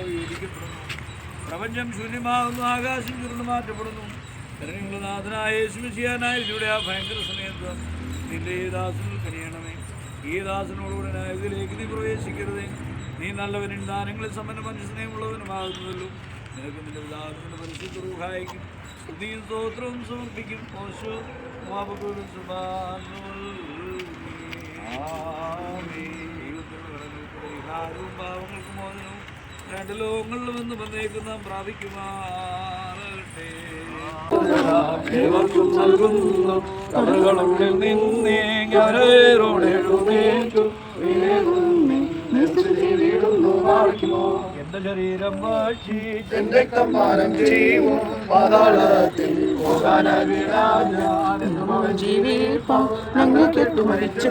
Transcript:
വിവേചിക്കപ്പെടുന്നു. പ്രപഞ്ചം ശൂന്യമാകുന്നു, ആകാശം ചുരുണ്ട് മാറ്റപ്പെടുന്നു. നാഥനായ യേശുമിശിഹാനായതിലൂടെ ആ ഭയങ്കര സമയത്ത് നിന്റെ ഈ ദാസനിൽ കനിയണമേ. ഈ ദാസനോടുകൂടെ ന്യായത്തിലേക്ക് നീ പ്രവേശിക്കരുതേ. നീ നല്ലവനും ദാനങ്ങളിൽ സമ്പന്ന മനുഷ്യസ്നേഹമുള്ളവനുമാകുന്നതല്ലോ. നിനക്ക് നിന്റെ പിതാവിന്റെ പരിശുദ്ധ റൂഹായിക്കും സ്തുതിയും സ്തോത്രവും സമർപ്പിക്കും. ഓശോ ദൈവത്തിന്റെ പരിഹാരവും പാവങ്ങൾക്ക് മോചനവും രണ്ട് ലോകങ്ങളിലും എന്ന് വന്നേക്കും നാം പ്രാപിക്കുമാറട്ടെ. നൽകുന്നു കടകളുള്ളിൽ നിന്നേ എന്റെ ശരീരം വാഴ്ചി എന്റെ രക്തം ചെയ്യും പാതാളത്തിൽ ജീവിപ്പം ഞങ്ങൾ കെട്ടു മരിച്ചു.